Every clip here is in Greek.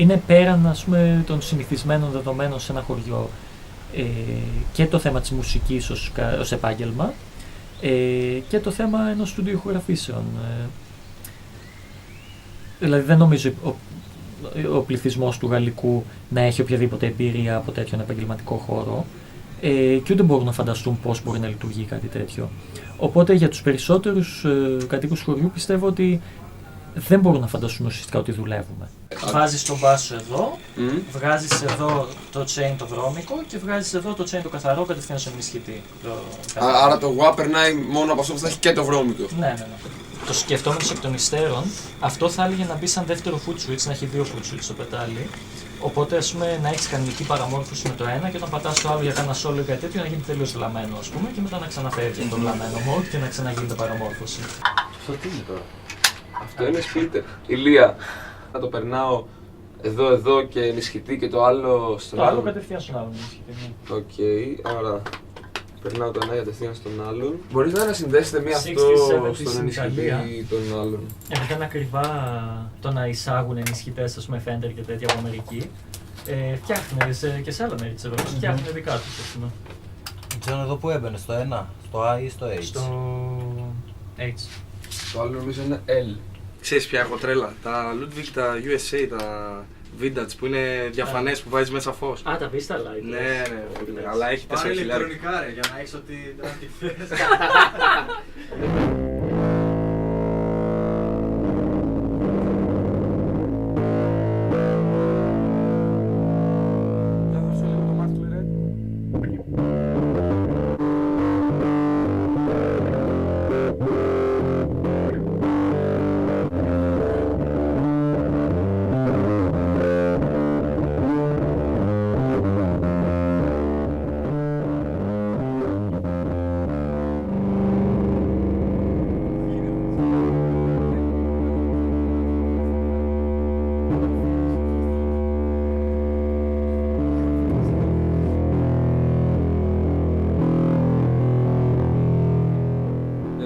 είναι πέραν, ας πούμε, των συνηθισμένων δεδομένων σε ένα χωριό και το θέμα της μουσικής ως επάγγελμα και το θέμα ενός στούντιο ηχογραφήσεων. Δηλαδή δεν νομίζω ο πληθυσμός του Γαλλικού να έχει οποιαδήποτε εμπειρία από τέτοιον επαγγελματικό χώρο και ούτε μπορούν να φανταστούν πώς μπορεί να λειτουργεί κάτι τέτοιο. Οπότε για τους περισσότερους κατοίκους χωριού πιστεύω ότι δεν μπορούν να φανταστούν ουσιαστικά ότι δουλεύουμε. Βάζεις τον μπάσο εδώ, βγάζεις εδώ το chain το βρώμικο και βγάζεις εδώ το chain το καθαρό κατευθείαν στον ενισχυτή. Άρα το WA περνάει μόνο από αυτό που θα έχει και το βρώμικο. Ναι. Το σκεφτόμενος εκ των υστέρων, αυτό θα έλεγε να μπει σαν δεύτερο foot switch, να έχει δύο foot switch στο πετάλι. Οπότε, ας πούμε, να έχεις κανονική παραμόρφωση με το ένα και όταν πατάς το άλλο για κάνα solo ή κάτι τέτοιο να γίνει τελείως βλαμμένο, ας πούμε, και μετά να ξαναφέρει το βλαμμένο mode και να ξαναγίνει παραμόρφωση. Αυτό τι είναι τώρα? Αυτό είναι splitter. Ηλία, θα το περνάω εδώ και ενισχυτή και το άλλο στον άλλο. Το άλλο άλλον. κατευθείαν στον άλλον ενισχυτή. Οκ, άρα περνάω το ένα κατευθείαν στον άλλον. Μπορείς να συνδέσετε μία αυτό 67 στον στην ενισχυτή Ιταλία. των άλλων. Επειδή είναι ακριβά το να εισάγουν ενισχυτές, ας πούμε, Fender και τέτοια από Αμερική, φτιάχνουν και σε άλλα μέρη της Ευρώπης, φτιάχνουν δικά τους, ας πούμε. Ξέρω εδώ που έμπαινε, στο 1, στο I ή στο H. Στο H. Το άλλο νομίζω είναι L. Ξέρεις ποια έχω τρέλα, τα Ludwig, τα USA, τα Vintage που είναι διαφανές που βάζεις μέσα φως. Α, τα Vista Light. Ναι, αλλά έχει 4.000. Πάρε ηλεκτρονικά ρε, για να έχεις ό,τι θες.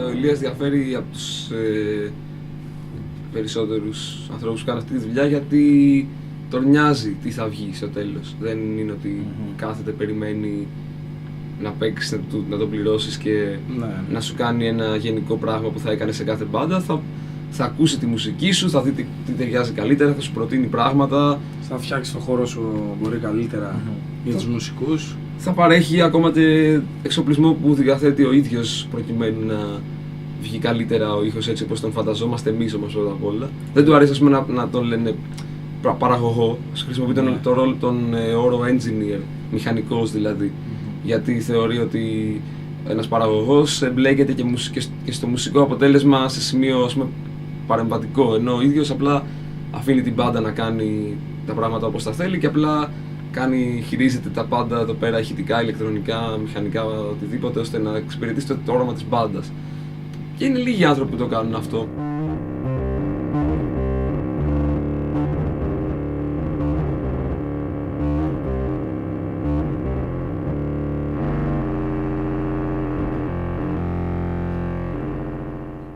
Ο Ηλίας διαφέρει από τους περισσότερους ανθρώπους που κάνουν αυτή τη δουλειά γιατί τον νοιάζει τι θα βγει στο τέλος. Δεν είναι ότι κάθεται, περιμένει να παίξεις, να το πληρώσεις και να σου κάνει ένα γενικό πράγμα που θα έκανε σε κάθε μπάντα. Θα ακούσει τη μουσική σου, θα δει τι ταιριάζει καλύτερα, θα σου προτείνει πράγματα. Θα φτιάξεις το χώρο σου μπορεί καλύτερα για τους μουσικούς. Θα παρέχει ακόμα και εξοπλισμό που διαθέτει ο ίδιος προκειμένου να βγει καλύτερα ο ήχος έτσι όπως τον φανταζόμαστε εμείς όμως πρώτα απ' όλα. Δεν του αρέσει, ας πούμε, να τον λένε παραγωγό, χρησιμοποιεί τον ρόλο τον όρο engineer, μηχανικός δηλαδή, γιατί θεωρεί ότι ένας παραγωγός εμπλέκεται και στο μουσικό αποτέλεσμα σε σημείο, ας πούμε, παρεμβατικό, ενώ ο ίδιος απλά αφήνει την μπάντα να κάνει τα πράγματα όπως τα θέλει και απλά χειρίζεται τα πάντα εδώ πέρα, ηχητικά, ηλεκτρονικά, μηχανικά, οτιδήποτε, ώστε να εξυπηρετήσει το όραμα της μπάντας. Και είναι λίγοι άνθρωποι που το κάνουν αυτό.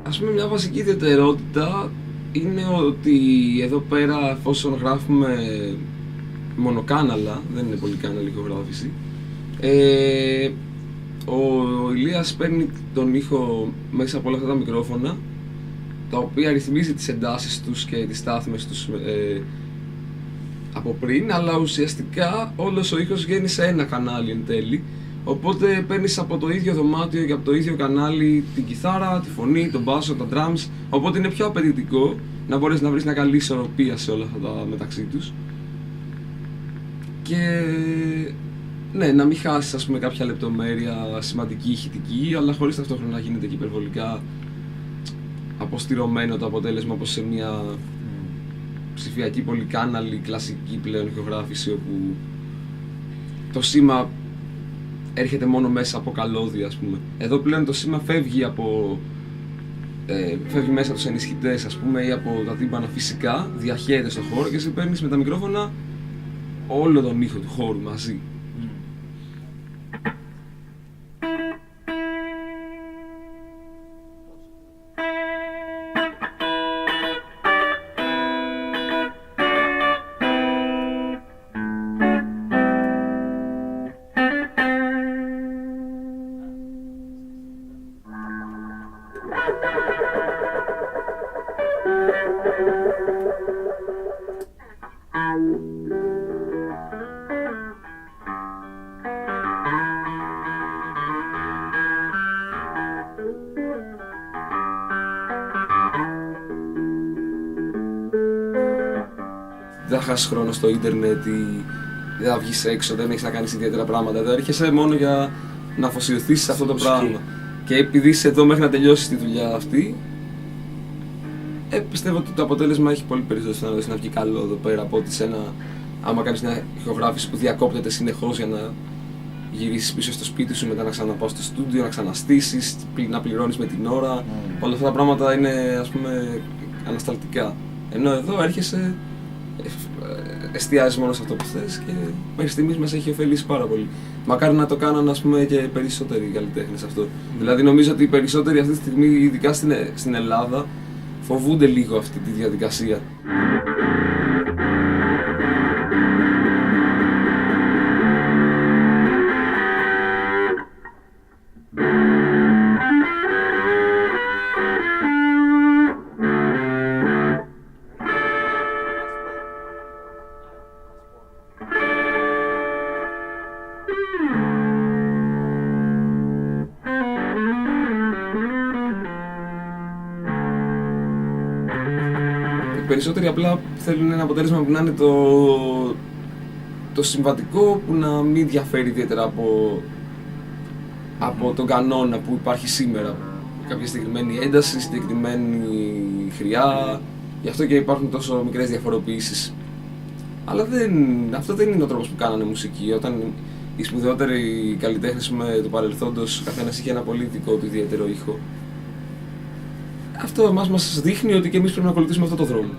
Ας πούμε, μια βασική ιδιαιτερότητα είναι ότι εδώ πέρα, εφόσον γράφουμε μονοκάναλα, δεν είναι πολυκάναλη ηχογράφηση, ο Ηλίας παίρνει τον ήχο μέσα από όλα αυτά τα μικρόφωνα, τα οποία ρυθμίζει τις εντάσεις τους και τις στάθμες τους από πριν, αλλά ουσιαστικά όλος ο ήχος βγαίνει σε ένα κανάλι εν τέλει. Οπότε παίρνεις από το ίδιο δωμάτιο και από το ίδιο κανάλι την κιθάρα, τη φωνή, τον μπάσο, τα drums. Οπότε είναι πιο απαιτητικό να μπορείς να βρεις μια καλή ισορροπία σε όλα αυτά τα μεταξύ τους. Και ναι, να μην χάσεις, ας πούμε, κάποια λεπτομέρεια σημαντική ηχητική, αλλά χωρίς ταυτόχρονα να γίνεται και υπερβολικά αποστηρωμένο το αποτέλεσμα, όπως σε μια ψηφιακή πολυκάναλη κλασική πλέον ηχογράφηση, όπου το σήμα έρχεται μόνο μέσα από καλώδια, ας πούμε. Εδώ πλέον το σήμα φεύγει μέσα από τους ενισχυτές, ας πούμε, ή από τα τύμπανα φυσικά, διαχέεται στο χώρο και εσύ παίρνεις με τα μικρόφωνα όλο τον ήχο του χώρου μαζί. Δεν θα χάσεις χρόνο στο ίντερνετ ή δεν θα βγεις έξω, δεν έχεις να κάνεις ιδιαίτερα πράγματα. Εδώ έρχεσαι μόνο για να αφοσιωθείς σε αυτό το πράγμα. Και επειδή είσαι εδώ μέχρι να τελειώσεις τη δουλειά αυτή, πιστεύω ότι το αποτέλεσμα έχει πολύ περισσότερο να βγει καλό εδώ πέρα από ότι άμα κάνεις μια ηχογράφηση που διακόπτεται συνεχώς για να γυρίσεις πίσω στο σπίτι σου, μετά να ξαναπάω στο στούντιο, να ξαναστήσεις, να πληρώνεις με την ώρα. Όλα αυτά τα πράγματα είναι, ας πούμε, ανασταλτικά. Ενώ εδώ έρχεσαι, εστιάζεις μόνο σε αυτό που θες και μέχρι στιγμής μας έχει ωφελήσει πάρα πολύ. Μακάρι να το κάνανε, ας πούμε, και περισσότεροι καλλιτέχνες αυτό. Δηλαδή νομίζω ότι οι περισσότεροι αυτή τη στιγμή, ειδικά στην Ελλάδα, φοβούνται λίγο αυτή τη διαδικασία. Οι περισσότεροι απλά θέλουν ένα αποτέλεσμα που να είναι το συμβατικό, που να μην διαφέρει ιδιαίτερα από τον κανόνα που υπάρχει σήμερα. Κάποια συγκεκριμένη ένταση, συγκεκριμένη χρειά, γι' αυτό και υπάρχουν τόσο μικρές διαφοροποιήσεις. Αλλά αυτό δεν είναι ο τρόπος που κάνανε μουσική. Όταν οι σπουδαιότεροι καλλιτέχνες του παρελθόντος, ο καθένας είχε ένα πολύ δικό του ιδιαίτερο ήχο. Αυτό εμάς μας δείχνει ότι και εμείς πρέπει να ακολουθήσουμε αυτό το δρόμο.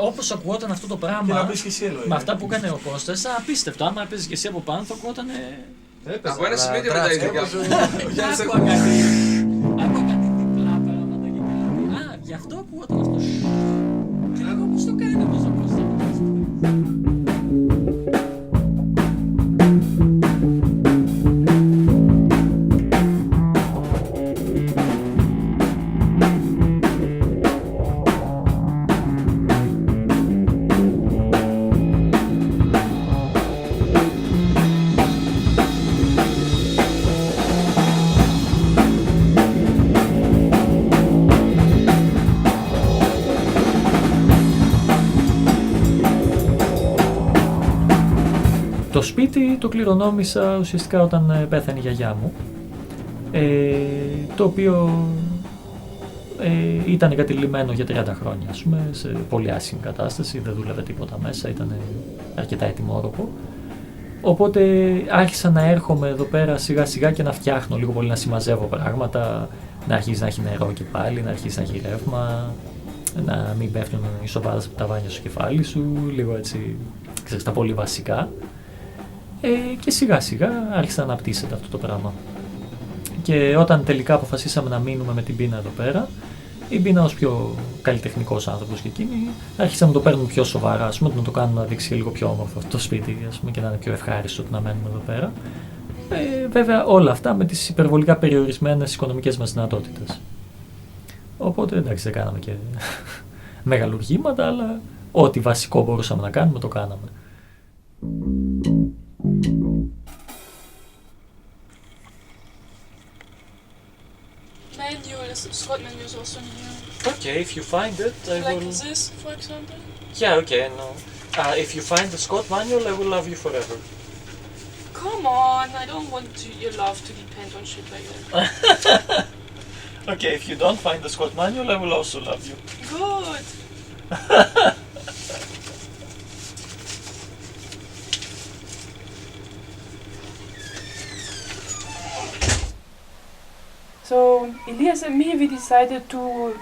Όπως ακουγόταν αυτό το πράγμα, Και να πεις και εσύ, Ελόη. με αυτά που έκανε ο Κώστας, απίστευτο. Άμα έπαιζες και εσύ από πάνω, θα ακουγότανε. Από ένα σημείο και μετά ειδικά. Άκουγα κάτι. Άκουγα κάτι διπλά πράγματα και κάτι. Α, γι' αυτό ακουγόταν αυτό. Και λέγω, πώς το κάνει όμως ο Κώστας. Το σπίτι το κληρονόμησα ουσιαστικά όταν πέθανε η γιαγιά μου, το οποίο ήταν εγκατειλημμένο για 30 χρόνια, ας πούμε, σε πολύ άσχημη κατάσταση, δεν δούλευε τίποτα μέσα, ήταν αρκετά ετοιμόρροπο. Οπότε άρχισα να έρχομαι εδώ πέρα σιγά σιγά και να φτιάχνω λίγο πολύ, να συμμαζεύω πράγματα, να αρχίσει να έχει νερό και πάλι, να αρχίσει να έχει ρεύμα, να μην πέφτουν οι σοβάδες από τα βάνια στο κεφάλι σου, λίγο έτσι, ξέρεις, τα πολύ βασικά. Και σιγά σιγά άρχισε να αναπτύσσεται αυτό το πράγμα. Και όταν τελικά αποφασίσαμε να μείνουμε με την Μπίνα εδώ πέρα, η Μπίνα ως πιο καλλιτεχνικός άνθρωπος και εκείνη άρχισε να το παίρνουμε πιο σοβαρά, ας πούμε, να το κάνουμε να δείξει λίγο πιο όμορφο αυτό το σπίτι, ας πούμε, και να είναι πιο ευχάριστο να μένουμε εδώ πέρα. Βέβαια όλα αυτά με τις υπερβολικά περιορισμένες οικονομικές μας δυνατότητες. Οπότε εντάξει, δεν κάναμε και μεγαλουργήματα, αλλά ό,τι βασικό μπορούσαμε να κάνουμε το κάναμε. Manuals, Scott manuals also new. Okay, if you find it, I Like will... this, for example. Yeah, okay, no. If you find the Scott manual, I will love you forever. Come on, I don't want your love to depend on shit like that. Okay, if you don't find the Scott manual, I will also love you. Good. So Elias and me, we decided to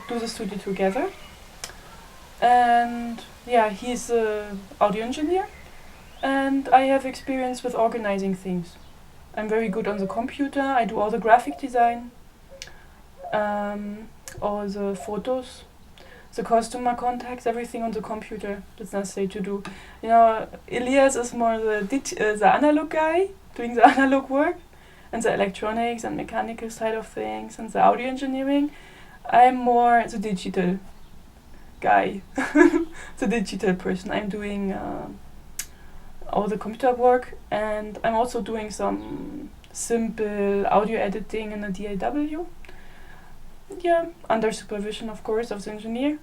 do the studio together. And yeah, he's an audio engineer. And I have experience with organizing things. I'm very good on the computer. I do all the graphic design, all the photos, the customer contacts, everything on the computer. That's necessary to do. You know, Elias is more the analog guy, doing the analog work, and the electronics and mechanical side of things, and the audio engineering. I'm more the digital guy, the digital person. I'm doing all the computer work, and I'm also doing some simple audio editing in a DAW. Yeah, under supervision, of course, of the engineer.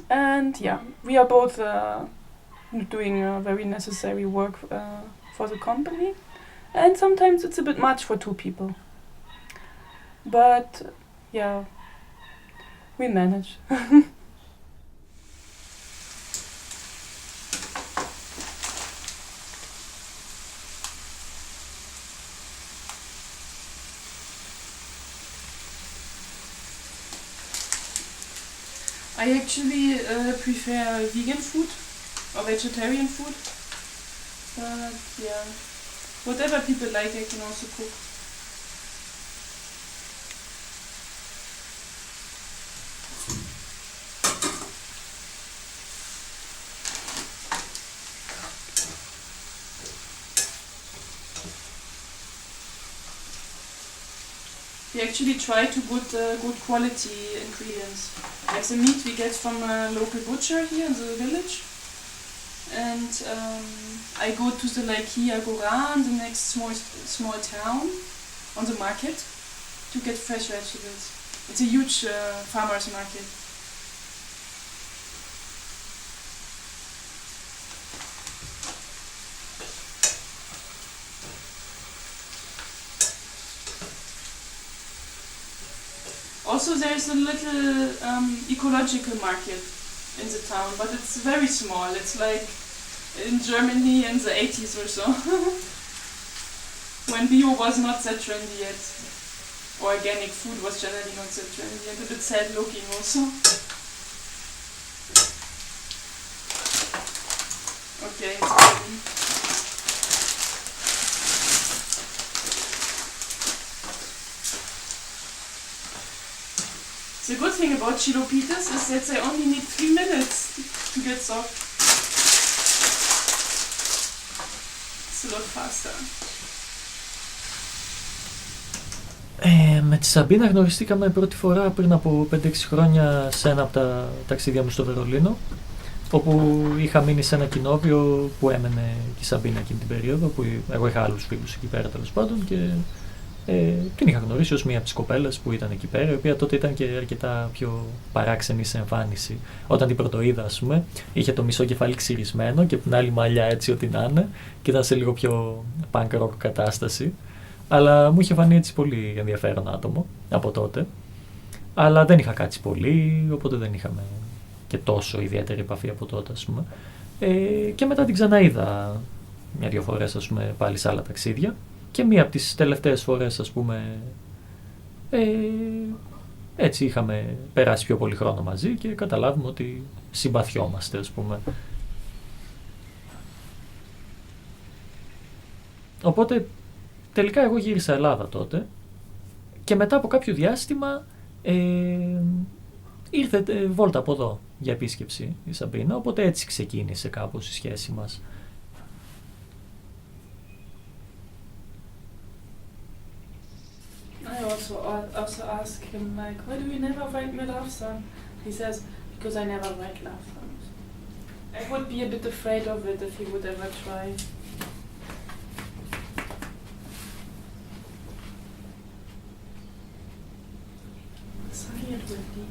And yeah, we are both doing very necessary work for the company. And sometimes it's a bit much for two people. But yeah, we manage. I actually prefer vegan food or vegetarian food, but yeah, whatever people like I can also cook. We actually try to put good quality ingredients. Like the meat we get from a local butcher here in the village. And I go to the Laikia Goran, the next small town, on the market to get fresh vegetables. It's a huge farmers market. Also there's a little ecological market in the town, but it's very small. It's like in Germany in the 80s or so. When bio was not that trendy yet. Organic food was generally not that trendy and a bit sad looking also. Okay, it's ready. The good thing about chilo pitas is that they only need 3 minutes to get soft. a lot faster. Με τη Σαμπίνα γνωριστήκαμε πρώτη φορά πριν από 5-6 χρόνια σε ένα από τα ταξίδια μου στο Βερολίνο, όπου είχα μείνει σε ένα κοινόβιο που έμενε και η Σαμπίνα εκείνη την περίοδο, που εγώ είχα άλλους φίλους εκεί πέρα τέλος πάντων και την είχα γνωρίσει ως μία από τις κοπέλες που ήταν εκεί πέρα, η οποία τότε ήταν και αρκετά πιο παράξενη σε εμφάνιση. Όταν την πρωτοείδα, ας πούμε, είχε το μισό κεφάλι ξυρισμένο και την άλλη μαλλιά έτσι ό,τι να είναι και ήταν σε λίγο πιο punk rock κατάσταση. Αλλά μου είχε φανεί έτσι πολύ ενδιαφέρον άτομο από τότε. Αλλά δεν είχα κάτσει πολύ, οπότε δεν είχαμε και τόσο ιδιαίτερη επαφή από τότε, ας πούμε. Και μετά την ξαναείδα μια-δυο φορές, ας πούμε, πάλι σε άλλα ταξίδια. Και μία από τις τελευταίες φορές, ας πούμε, έτσι είχαμε περάσει πιο πολύ χρόνο μαζί και καταλάβουμε ότι συμπαθιόμαστε, ας πούμε. Οπότε τελικά εγώ γύρισα Ελλάδα τότε και μετά από κάποιο διάστημα ήρθε βόλτα από εδώ για επίσκεψη η Σαμπίνα, οπότε έτσι ξεκίνησε κάπως η σχέση μας. I also ask him, like, why do you never write me a love song? He says, because I never write love songs. I would be a bit afraid of it if he would ever try. Sorry, it would be.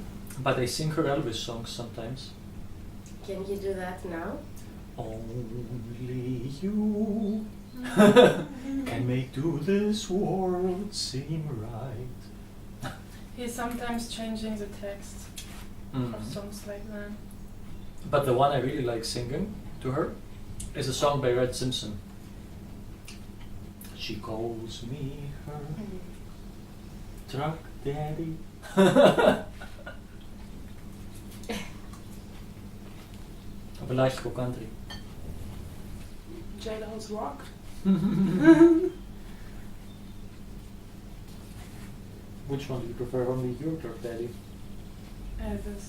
But I sing her Elvis songs sometimes. Can you do that now? Only you can make to this world seem right. He's sometimes changing the text of songs like that. But the one I really like singing to her is a song by Red Simpson. She calls me her truck daddy. Απελάχικο country. Jailhouse Rock. Which one do you prefer, only you or truck daddy? Elvis.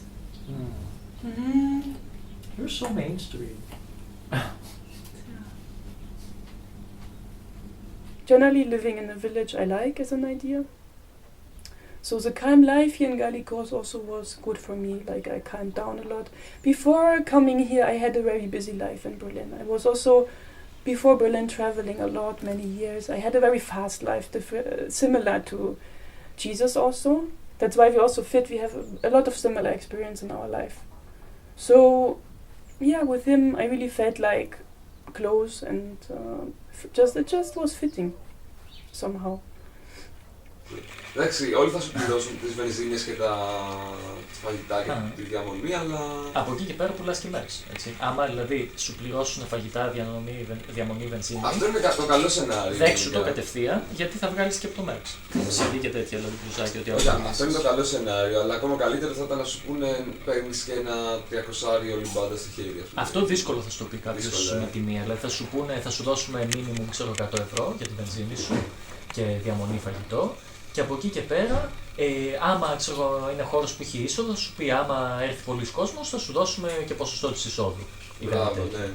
You're so mainstream. Generally, living in a village I like as an idea. So the calm life here in Gallicos also was good for me, like I calmed down a lot. Before coming here, I had a very busy life in Berlin. I was also, before Berlin, traveling a lot, many years. I had a very fast life, similar to Jesus also. That's why we also fit, we have a lot of similar experience in our life. So, yeah, with him, I really felt like close and it just was fitting somehow. Εντάξει, όλοι θα σου πληρώσουν τις βενζίνες και τα φαγητά και τη διαμονή, αλλά... Από εκεί και πέρα πουλάς και merch, έτσι. Άμα δηλαδή σου πληρώσουν φαγητά, διαμονή, βενζίνη... Αυτό είναι το καλό σενάριο. Δέξου το κατευθείαν, γιατί θα βγάλεις και από το merch. Σε δει και τέτοια, δηλαδή μπλουζάκι, ότι αυτό είναι το καλό σενάριο, αλλά ακόμα καλύτερο θα ήταν να σου πούνε παίρνεις και ένα 300 όλη μπάντα στη χέρια. Αυτό δύσκολο θα σου το πει κάποιος με τιμή, δηλαδή θα σου πούνε, θα σου δώσουμε minimum, ξέρω, 100 ευρώ για τη βενζίνη σου και διαμονή φαγητό. Και από εκεί και πέρα, άμα ξέρω, είναι χώρος που έχει είσοδο, θα σου πει άμα έρθει πολλής κόσμος, θα σου δώσουμε και ποσοστό της εισόδου. Μπράβο, ναι.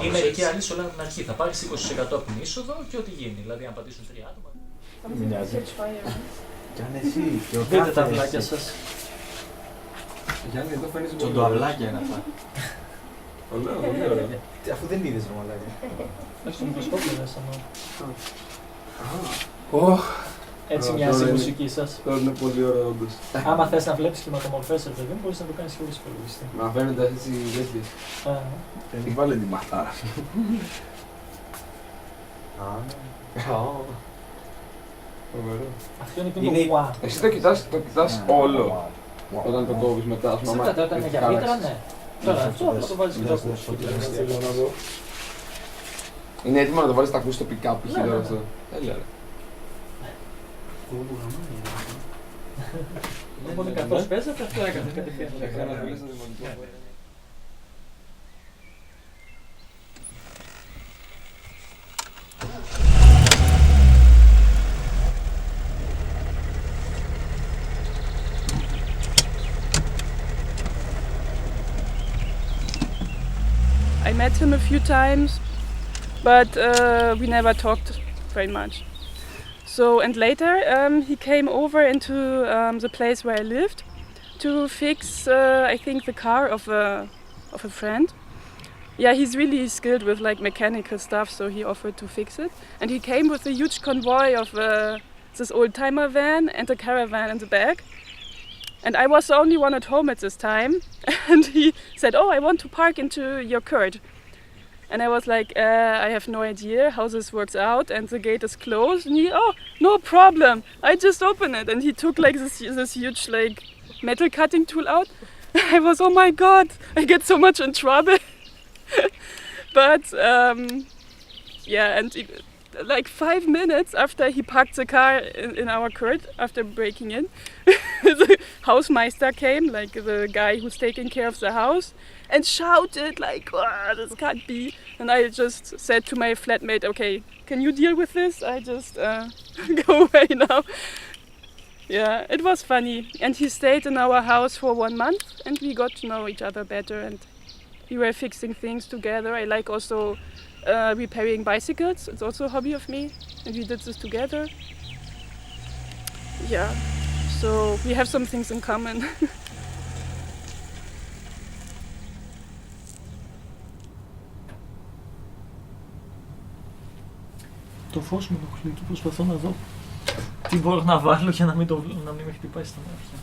Ή μερικοί άλλοι σου λένε την αρχή, θα πάρεις 20% από την είσοδο και ό,τι γίνει. Δηλαδή, αν πατήσουν 3 άτομα. Μοιάζει. Κι αν εσύ και ο Δείτε τα βλάκια σας. Γιάννη, εδώ φαίνεις πολύ. Τσοντοαυλάκια είναι αυτά. Πολύ ωραία. Αφού δεν είδες ρε μαλάκια. Έχει το μικροσκόπιο μέσα μου. Έτσι Τώρα μοιάζει η είναι- μουσική σας. Τώρα είναι πολύ ωραίο όντως. Άμα θες να βλέπεις σχηματομορφές, ρε παιδί, μπορείς να το κάνεις χωρίς υπολογιστή. Μα φαίνεται έτσι τέτοιες. Δεν βάλε τη μαχτάρα. Φοβερό. Αυτό είναι το γουά. Εσύ το κοιτάς όλο. Όταν το κόβεις μετά, ας πούμε. Όταν είναι για πίτρα, ναι. Τώρα αυτό θα το βάλεις μετά. Είναι έτοιμο να το βάλεις, τα ακούσεις το pick-up π.χ. τώρα αυτό. Έλα ρε. Οπότε καθώς παίζατε, αυτό έκανε κατευθείαν. I met him a few times. but we never talked very much. So, and later he came over into the place where I lived to fix, I think, the car of a friend. Yeah, he's really skilled with like mechanical stuff, so he offered to fix it. And he came with a huge convoy of this old-timer van and a caravan in the back. And I was the only one at home at this time. And he said, "Oh, I want to park into your court." And I was like, I have no idea how this works out, and the gate is closed. And he, "Oh, no problem, I just open it." And he took like this huge like metal cutting tool out. I was, oh my god, I get so much in trouble. But yeah, and like 5 minutes after he parked the car in our court, after breaking in, the Hausmeister came, like the guy who's taking care of the house, and shouted like, "Oh, this can't be." And I just said to my flatmate, "Okay, can you deal with this? I just go away now." Yeah, it was funny. And he stayed in our house for 1 month, and we got to know each other better, and we were fixing things together. I like also repairing bicycles. It's also a hobby of me, and we did this together. Yeah, so we have some things in common. Το φως με ενοχλεί και προσπαθώ να δω τι μπορώ να βάλω για να μην με χτυπάει στα μάτια.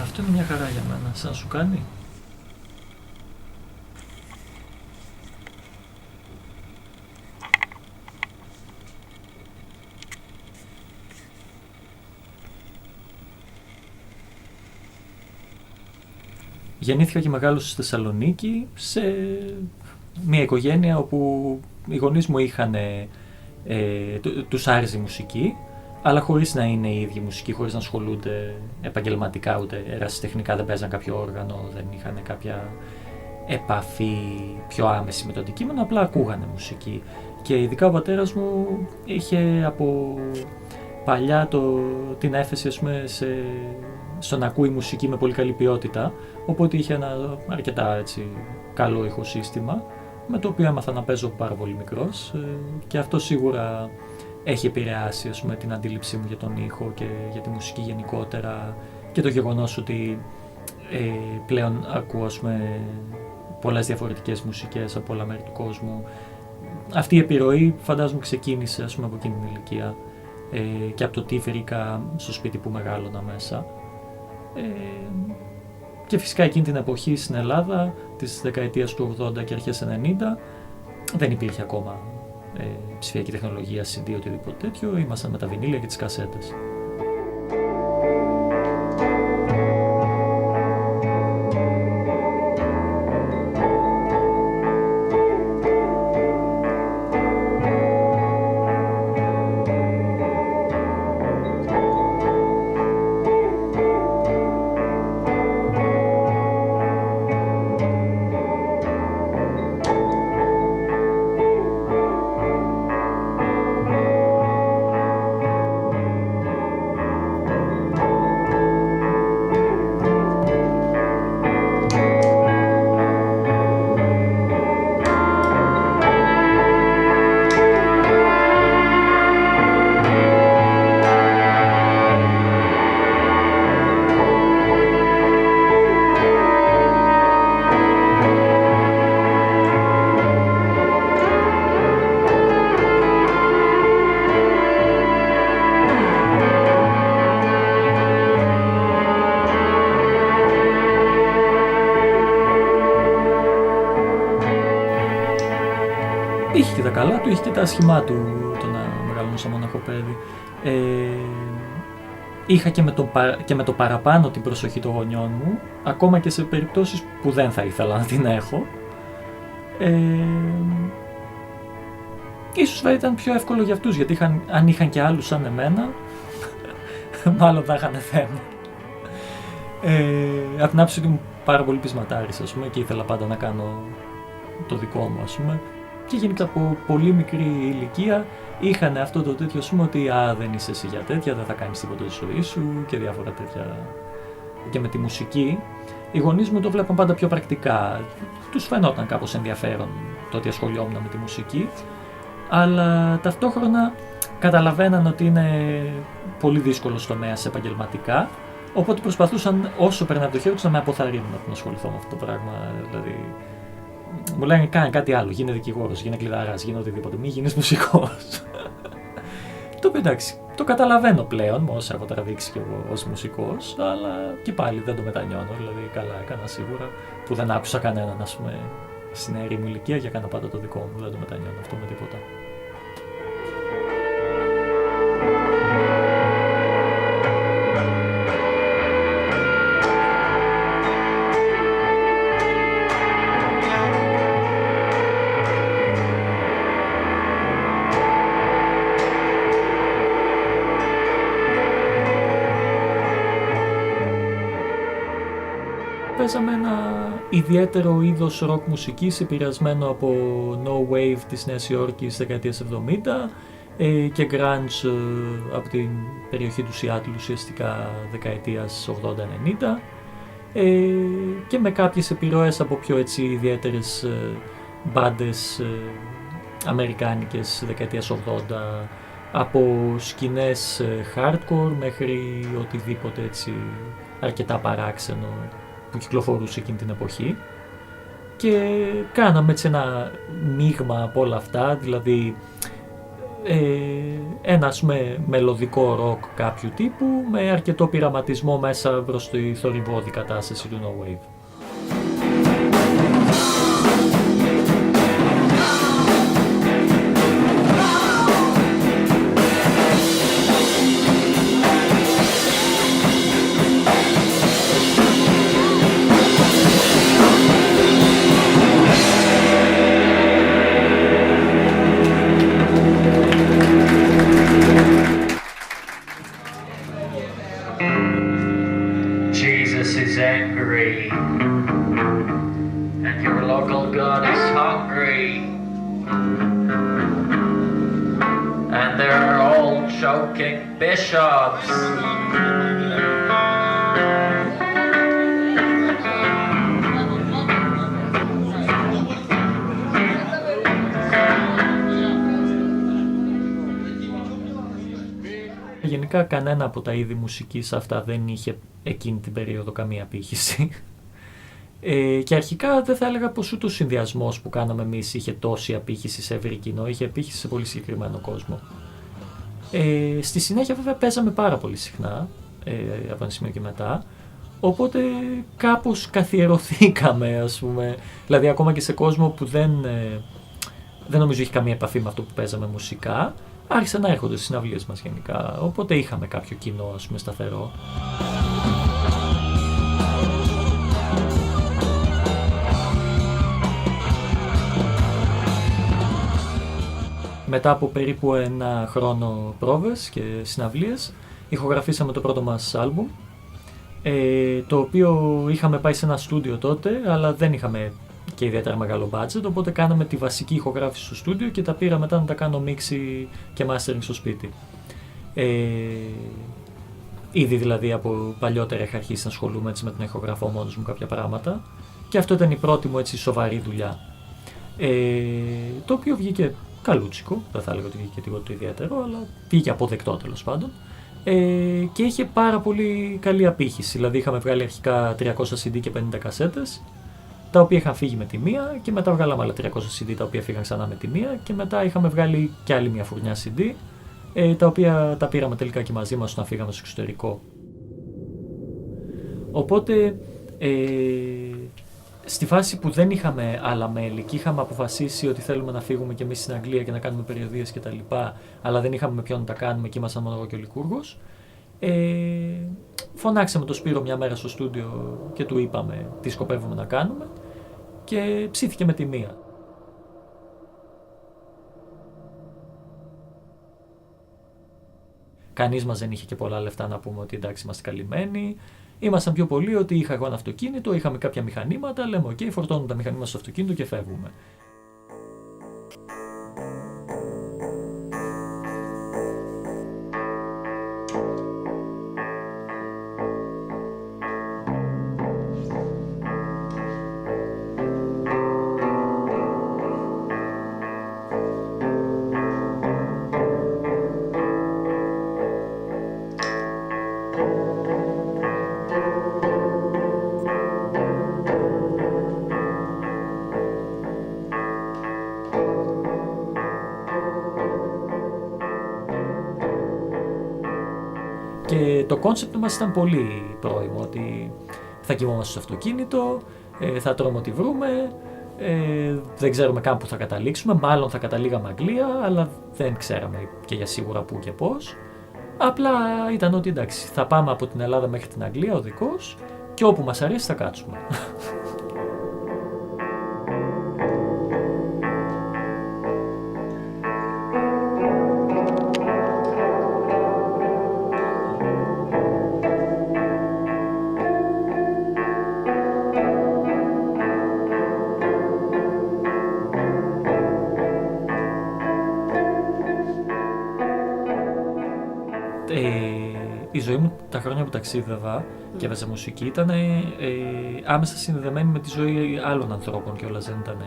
Αυτό είναι μια χαρά για μένα. Σαν σου κάνει? Γεννήθηκα και μεγάλωσα στη Θεσσαλονίκη σε μια οικογένεια όπου οι γονείς μου είχαν, τους άρεσε η μουσική, αλλά χωρίς να είναι η ίδια μουσική, χωρίς να ασχολούνται επαγγελματικά, ούτε ερασιτεχνικά, δεν παίζαν κάποιο όργανο, δεν είχαν κάποια επαφή πιο άμεση με το αντικείμενο, απλά ακούγανε μουσική. Και ειδικά ο πατέρας μου είχε από παλιά την έφεση, ας πούμε, στο να ακούει μουσική με πολύ καλή ποιότητα, οπότε είχε ένα αρκετά έτσι, καλό ηχοσύστημα, με το οποίο έμαθα να παίζω πάρα πολύ μικρός, και αυτό σίγουρα έχει επηρεάσει, ας πούμε, την αντίληψή μου για τον ήχο και για τη μουσική γενικότερα, και το γεγονός ότι πλέον ακούω, ας πούμε, πολλές διαφορετικές μουσικές από όλα μέρη του κόσμου. Αυτή η επιρροή φαντάζομαι ξεκίνησε, ας πούμε, από εκείνη την ηλικία, και από το τι βρήκα στο σπίτι που μεγάλωνα μέσα. Και φυσικά εκείνη την εποχή στην Ελλάδα, της δεκαετίας του 80 και αρχές 90, δεν υπήρχε ακόμα ψηφιακή τεχνολογία, CD, οτιδήποτε τέτοιο. Ήμασταν με τα βινίλια και τις κασέτες. Είχε και τα καλά του, είχε και τα άσχημά του το να μεγαλώνω σαν μοναχό παιδί. Είχα και με το παραπάνω την προσοχή των γονιών μου, ακόμα και σε περιπτώσεις που δεν θα ήθελα να την έχω. Ίσως θα ήταν πιο εύκολο για αυτούς, γιατί αν είχαν και άλλους σαν εμένα, μάλλον θα είχαν θέμα. Από την άποψη ότι ήμουν πάρα πολύ πεισματάρης, ας πούμε, και ήθελα πάντα να κάνω το δικό μου, ας πούμε. Και γενικά από πολύ μικρή ηλικία είχαν αυτό το τέτοιο, ας πούμε, ότι δεν είσαι εσύ για τέτοια, δεν θα κάνεις τίποτα στη ζωή σου και διάφορα τέτοια και με τη μουσική, οι γονείς μου το βλέπαν πάντα πιο πρακτικά. Τους φαινόταν κάπως ενδιαφέρον το ότι ασχολιόμουν με τη μουσική, αλλά ταυτόχρονα καταλαβαίναν ότι είναι πολύ δύσκολος τομέας επαγγελματικά, οπότε προσπαθούσαν όσο περνάει από το χέρι τους να με αποθαρρύνουν να ασχοληθώ με αυτό το πράγμα. Δηλαδή, μου λένε κάνε κάτι άλλο, γίνε δικηγόρος, γίνε κλειδαράς, γίνε οτιδήποτε, μη γίνεις μουσικός. Το οποίο εντάξει, το καταλαβαίνω πλέον, με όσα έχω τραβήξει κι εγώ ως μουσικός, αλλά και πάλι δεν το μετανιώνω, δηλαδή καλά έκανα σίγουρα που δεν άκουσα κανέναν, ας πούμε, στην νεαρή μου ηλικία και έκανα πάντα το δικό μου, δεν το μετανιώνω αυτό με τίποτα. Παίζαμε ένα ιδιαίτερο είδος ροκ μουσικής επηρεασμένο από No Wave της Νέας Υόρκης δεκαετίας 70 και grunge από την περιοχή του Seattle ουσιαστικά δεκαετίας 80-90 και με κάποιες επιρροές από πιο έτσι ιδιαίτερες μπάντες αμερικάνικες δεκαετίας 80, από σκηνές hardcore μέχρι οτιδήποτε έτσι αρκετά παράξενο που κυκλοφορούσε εκείνη την εποχή, και κάναμε έτσι ένα μείγμα από όλα αυτά, δηλαδή ένα ας πούμε μελωδικό ροκ κάποιου τύπου με αρκετό πειραματισμό μέσα προς τη θορυβώδη κατάσταση του No Wave. Bishops. Γενικά κανένα από τα είδη μουσικής αυτά δεν είχε εκείνη την περίοδο καμία απήχηση. Και αρχικά δεν θα έλεγα πως ούτε ο συνδυασμός που κάναμε εμείς είχε τόση απήχηση σε ευρύ κοινό, είχε απήχηση σε πολύ συγκεκριμένο κόσμο. Στη συνέχεια βέβαια παίζαμε πάρα πολύ συχνά, από ένα σημείο και μετά, οπότε κάπως καθιερωθήκαμε, ας πούμε, δηλαδή ακόμα και σε κόσμο που δεν νομίζω είχε καμία επαφή με αυτό που παίζαμε μουσικά, άρχισαν να έρχονται στις συναυλίες μας γενικά, οπότε είχαμε κάποιο κοινό, ας πούμε, σταθερό. Μετά από περίπου ένα χρόνο πρόβες και συναυλίες, ηχογραφήσαμε το πρώτο μας άλμπουμ, το οποίο είχαμε πάει σε ένα στούντιο τότε, αλλά δεν είχαμε και ιδιαίτερα μεγάλο budget, οπότε κάναμε τη βασική ηχογράφηση στο στούντιο και τα πήρα μετά να τα κάνω μίξη και mastering στο σπίτι. Ήδη δηλαδή από παλιότερα είχα αρχίσει να ασχολούμαι έτσι με τον ηχογραφό μόνος μου κάποια πράγματα και αυτό ήταν η πρώτη μου έτσι σοβαρή δουλειά, το οποίο βγήκε καλούτσικο, δεν θα έλεγα ότι βγήκε τίποτα ιδιαίτερο, αλλά βγήκε αποδεκτό τέλος πάντων, και είχε πάρα πολύ καλή απήχηση, δηλαδή είχαμε βγάλει αρχικά 300 CD και 50 κασέτες, τα οποία είχαν φύγει με τη μία και μετά βγάλαμε άλλα 300 CD τα οποία φύγαν ξανά με τη μία και μετά είχαμε βγάλει και άλλη μια φουρνιά CD, τα οποία τα πήραμε τελικά και μαζί μας όταν φύγαμε στο εξωτερικό. Οπότε στη φάση που δεν είχαμε άλλα μέλη και είχαμε αποφασίσει ότι θέλουμε να φύγουμε και εμείς στην Αγγλία και να κάνουμε περιοδίες και τα λοιπά, αλλά δεν είχαμε με ποιον να τα κάνουμε και ήμασταν μόνο εγώ και ο Λικούργος, φωνάξαμε τον Σπύρο μια μέρα στο στούντιο και του είπαμε τι σκοπεύουμε να κάνουμε και ψήθηκε με τη μία. Κανείς μας δεν είχε και πολλά λεφτά να πούμε ότι εντάξει είμαστε καλυμμένοι. Ήμασταν πιο πολλοί ότι είχα εγώ ένα αυτοκίνητο, είχαμε κάποια μηχανήματα, λέμε οκ, φορτώνουμε τα μηχανήματα στο αυτοκίνητο και φεύγουμε. Και το κόνσεπτ μας ήταν πολύ πρόημο, ότι θα κοιμόμαστε στο αυτοκίνητο, θα τρώμε ό,τι βρούμε, δεν ξέρουμε καν που θα καταλήξουμε, μάλλον θα καταλήγαμε Αγγλία, αλλά δεν ξέραμε και για σίγουρα πού και πώς. Απλά ήταν ότι εντάξει, θα πάμε από την Ελλάδα μέχρι την Αγγλία οδικός και όπου μας αρέσει θα κάτσουμε. Η ζωή μου τα χρόνια που ταξίδευα και έβαζα μουσική ήταν άμεσα συνδεδεμένη με τη ζωή άλλων ανθρώπων και όλα δεν ήταν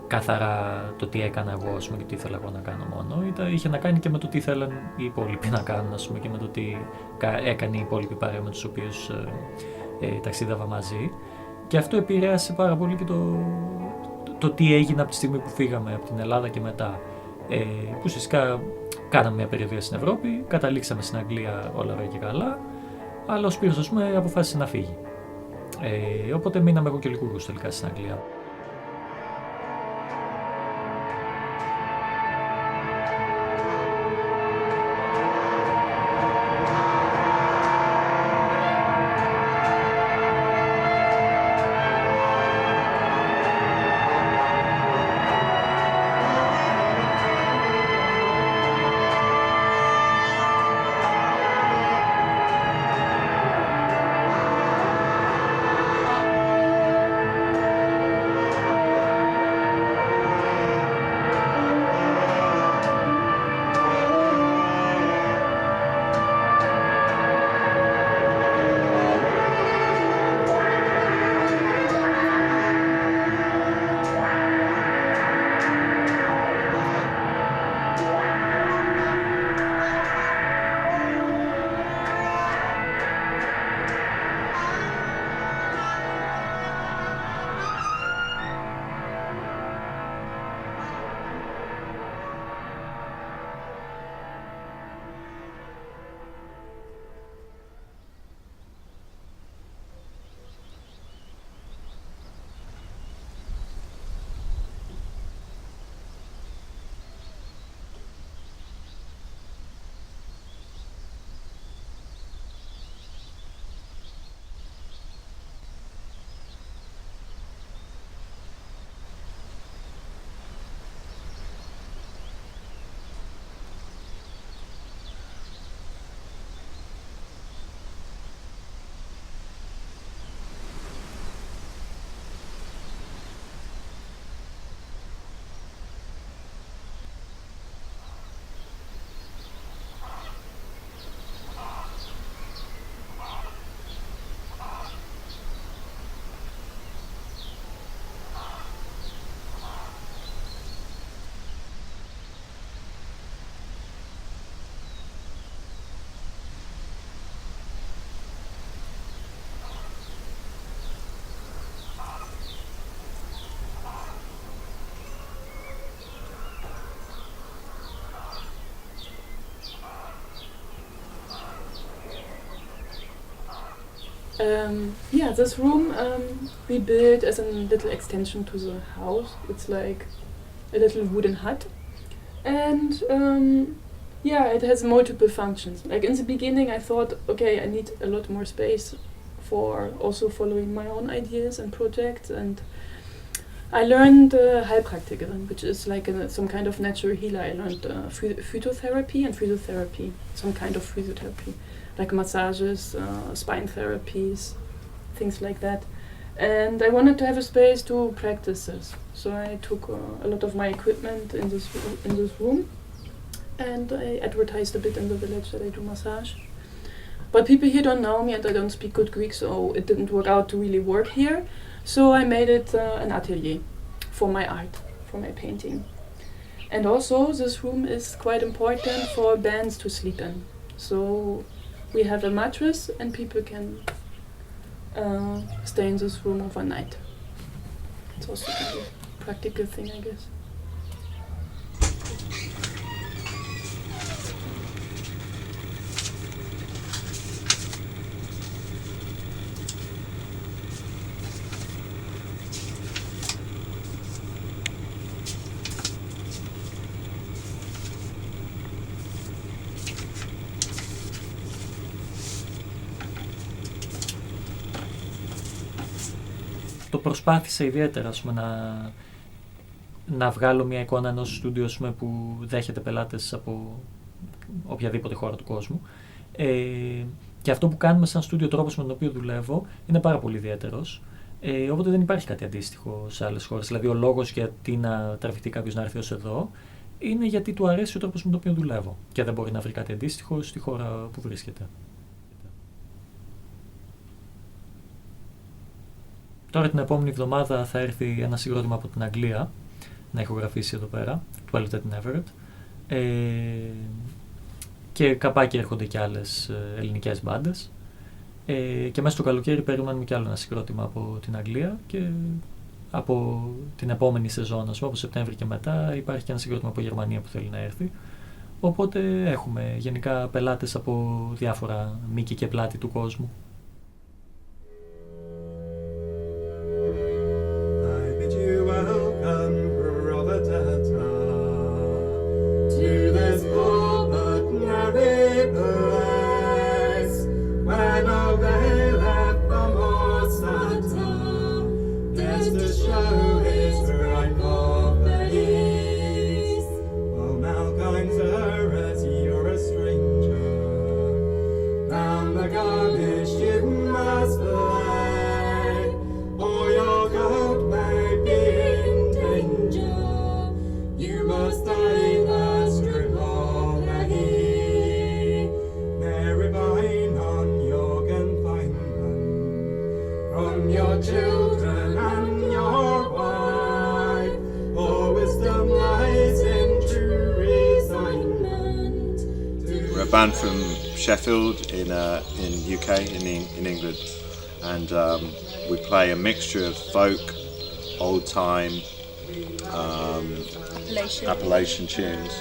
καθαρά το τι έκανα εγώ και τι ήθελα εγώ να κάνω μόνο. Είχε να κάνει και με το τι ήθελαν οι υπόλοιποι να κάνουν και με το τι έκανε η υπόλοιπη παρέα με τους οποίους ταξίδευα μαζί. Και αυτό επηρέασε πάρα πολύ και το τι έγινε από τη στιγμή που φύγαμε από την Ελλάδα και μετά. Που ουσιαστικά κάναμε μια περιοδία στην Ευρώπη, καταλήξαμε στην Αγγλία όλα ωραία και καλά, αλλά ο Σπύρος, ας πούμε, αποφάσισε να φύγει. Οπότε μείναμε εγώ και ο Λικούργος τελικά στην Αγγλία. This room we built as a little extension to the house. It's like a little wooden hut, and it has multiple functions. Like in the beginning, I thought, okay, I need a lot more space for also following my own ideas and projects, and I learned Heilpraktikerin, which is like some kind of natural healer. I learned phytotherapy and physiotherapy, some kind of physiotherapy, like massages, spine therapies, things like that. And I wanted to have a space to practice this. So I took a lot of my equipment in this room, and I advertised a bit in the village that I do massage. But people here don't know me and I don't speak good Greek, so it didn't work out to really work here. So I made it an atelier for my art, for my painting. And also this room is quite important for bands to sleep in. So we have a mattress and people can stay in this room overnight. It's also a practical thing, I guess. το προσπάθησα ιδιαίτερα, ας πούμε, να βγάλω μια εικόνα ενός στούντιο, ας πούμε, που δέχεται πελάτες από οποιαδήποτε χώρα του κόσμου. Και αυτό που κάνουμε σαν στούντιο, ο τρόπος με τον οποίο δουλεύω, είναι πάρα πολύ ιδιαίτερος. Οπότε δεν υπάρχει κάτι αντίστοιχο σε άλλες χώρες. Δηλαδή, ο λόγος γιατί να τραβηχτεί κάποιος να έρθει ως εδώ είναι γιατί του αρέσει ο τρόπος με τον οποίο δουλεύω. Και δεν μπορεί να βρει κάτι αντίστοιχο στη χώρα που βρίσκεται. Τώρα την επόμενη εβδομάδα θα έρθει ένα συγκρότημα από την Αγγλία να ηχογραφήσει εδώ πέρα, του Elliott and Everett. Και καπάκι έρχονται και άλλες ελληνικές μπάντες. Και μέσα στο καλοκαίρι περιμένουμε κι άλλο ένα συγκρότημα από την Αγγλία και από την επόμενη σεζόν, ας πούμε, από Σεπτέμβρη και μετά, υπάρχει και ένα συγκρότημα από Γερμανία που θέλει να έρθει. Οπότε έχουμε γενικά πελάτες από διάφορα μήκη και πλάτη του κόσμου. Band from Sheffield in UK in England, and we play a mixture of folk, old time, Appalachian tunes,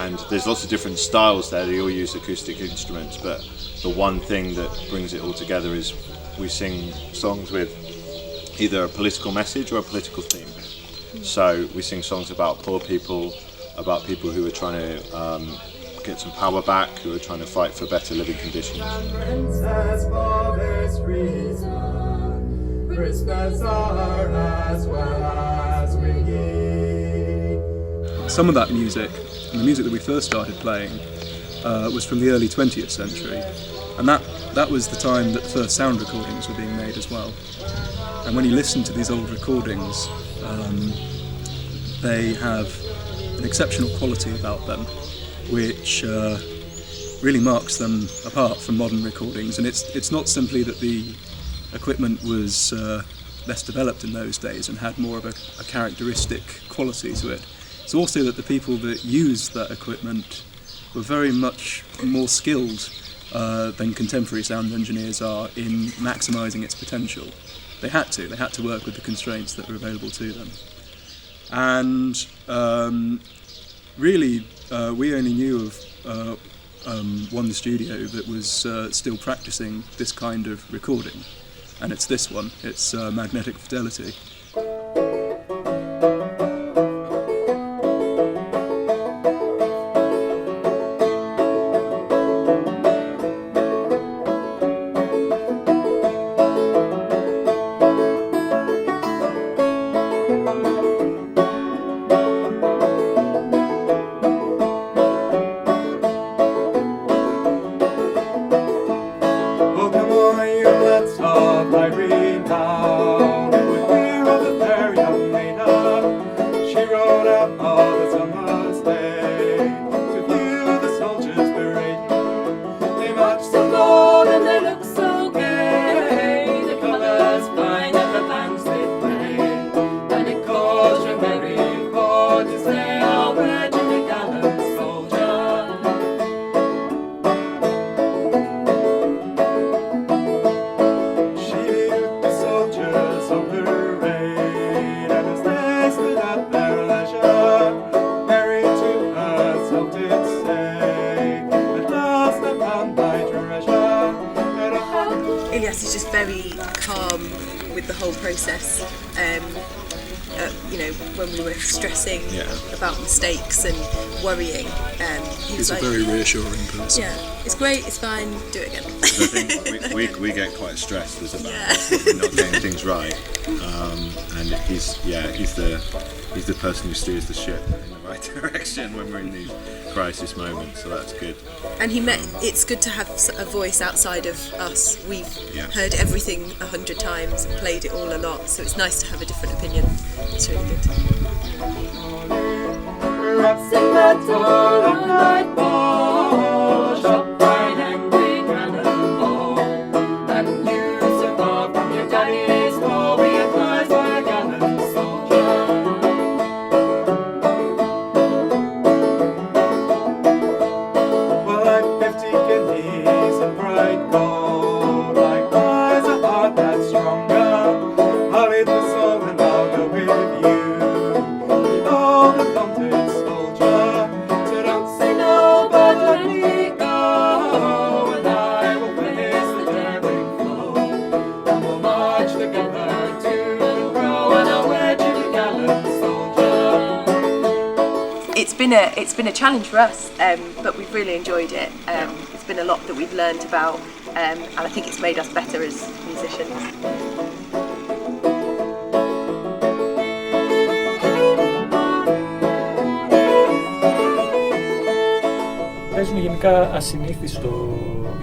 and there's lots of different styles there. They all use acoustic instruments, but the one thing that brings it all together is we sing songs with either a political message or a political theme. So we sing songs about poor people, about people who are trying to get some power back, who are trying to fight for better living conditions. Some of that music, and the music that we first started playing, was from the early 20th century, and that was the time that the first sound recordings were being made as well. And when you listen to these old recordings, they have an exceptional quality about them, which really marks them apart from modern recordings. And it's not simply that the equipment was less developed in those days and had more of a characteristic quality to it. It's also that the people that used that equipment were very much more skilled than contemporary sound engineers are in maximising its potential. They had to work with the constraints that were available to them. And really, we only knew of one studio that was still practicing this kind of recording, and it's this one. It's Magnetic Fidelity. Ilyas is just very calm with the whole process. when we were stressing Yeah. about mistakes and worrying. He was He's a like, very reassuring person. yeah, it's great, it's fine, do it again. I think we get quite stressed as a band Yeah. when we're not getting things right, and he's the person who steers the ship in the right direction when we're in these crisis moments. So that's good. And it's good to have a voice outside of us. We've Yeah. heard everything 100 times and played it all a lot, so it's nice to have a different opinion. It's really good. It's been a challenge for us, but we've really enjoyed it. It's been a lot that we've learned about, and I think it's made us better as musicians. Παίζουν γενικά ασυνήθιστο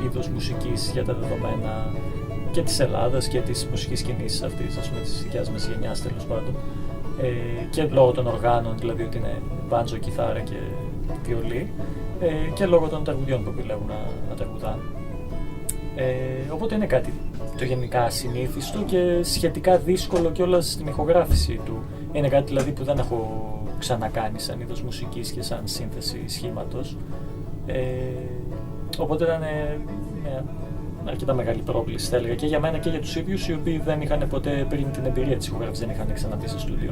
είδος μουσικής για τα δεδομένα και της Ελλάδας και της μουσικής σκηνής αυτής, ας πούμε, της δικιάς μας γενιάς, τέλος πάντων. Και λόγω των οργάνων, δηλαδή ότι είναι μπάντζο, κιθάρα και βιολί, και λόγω των τραγουδιών που επιλέγουν να τραγουδάνε. Οπότε είναι κάτι το γενικά ασυνήθιστο και σχετικά δύσκολο κιόλας στην ηχογράφηση του. Είναι κάτι δηλαδή που δεν έχω ξανακάνει σαν είδος μουσικής και σαν σύνθεση σχήματος. Οπότε ήταν μια αρκετά μεγάλη πρόκληση, θα έλεγα, και για μένα και για τους ίδιους, οι οποίοι δεν είχαν ποτέ πριν την εμπειρία της ηχογράφησης, δεν είχαν ξαναμπεί στο στούντιο.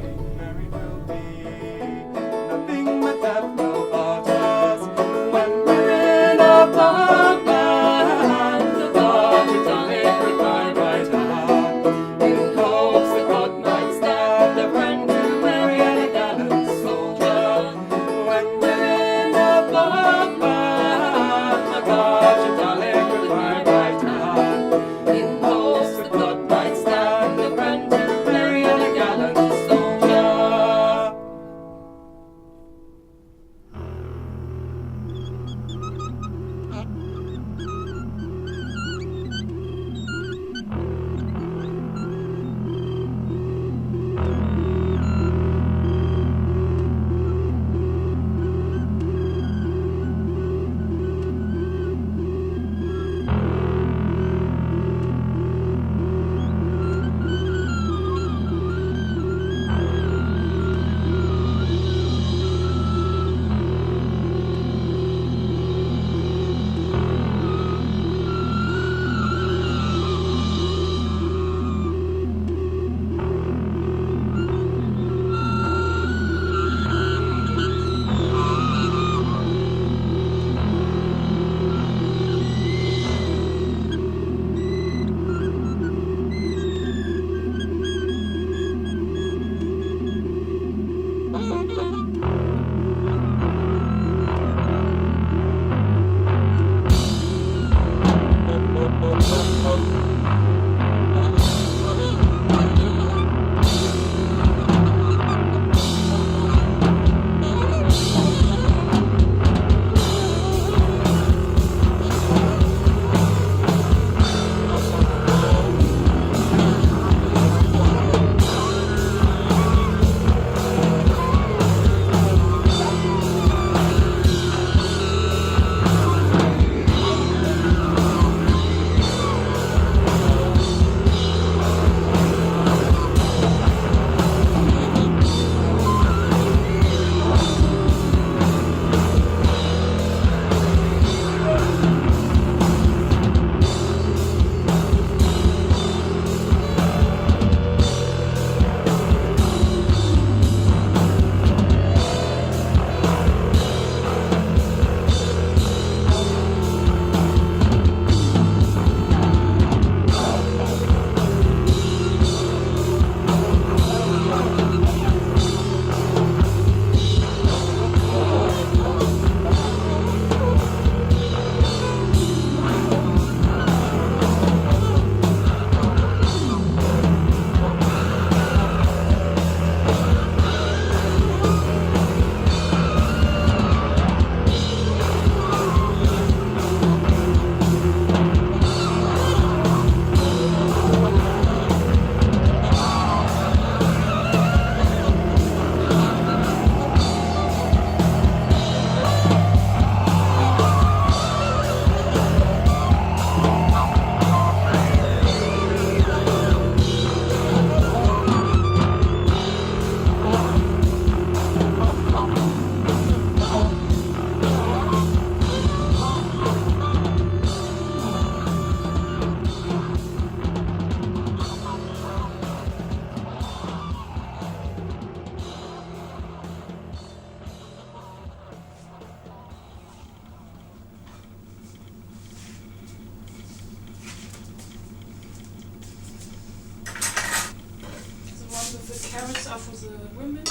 women.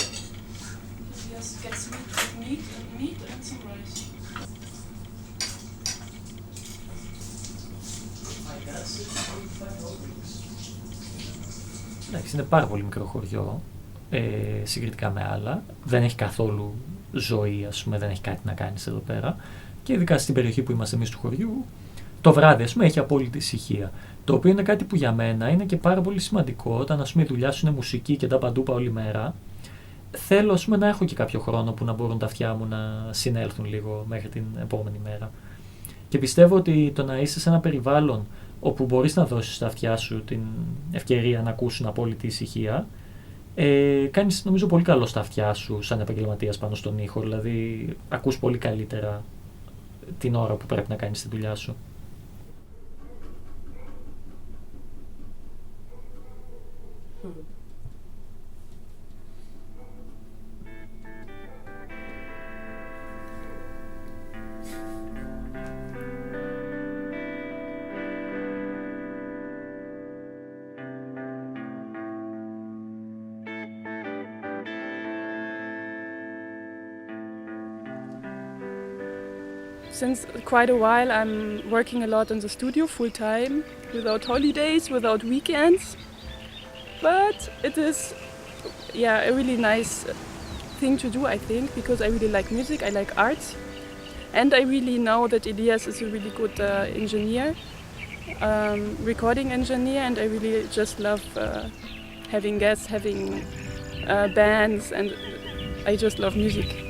Elias gets meat and some rice. Εντάξει, είναι πάρα πολύ μικρό χωριό συγκριτικά με άλλα. Δεν έχει καθόλου ζωή, ας πούμε, δεν έχει κάτι να κάνεις εδώ πέρα. Και ειδικά στην περιοχή που είμαστε εμείς του χωριού, το βράδυ, ας πούμε, έχει απόλυτη ησυχία. Το οποίο είναι κάτι που για μένα είναι και πάρα πολύ σημαντικό. Όταν, ας πούμε, η δουλειά σου είναι μουσική και τα παντούπα όλη μέρα, θέλω, ας πούμε, να έχω και κάποιο χρόνο που να μπορούν τα αυτιά μου να συνέλθουν λίγο μέχρι την επόμενη μέρα. Και πιστεύω ότι το να είσαι σε ένα περιβάλλον όπου μπορείς να δώσεις στα αυτιά σου την ευκαιρία να ακούσουν απόλυτη ησυχία, κάνεις, νομίζω, πολύ καλό στα αυτιά σου σαν επαγγελματίας πάνω στον ήχο. Δηλαδή, ακούς πολύ καλύτερα την ώρα που πρέπει να κάνεις τη δουλειά σου. Since quite a while I'm working a lot in the studio full time, without holidays, without weekends. But it is a really nice thing to do, I think, because I really like music, I like art. And I really know that Elias is a really good engineer, recording engineer, and I really just love having guests, having bands, and I just love music.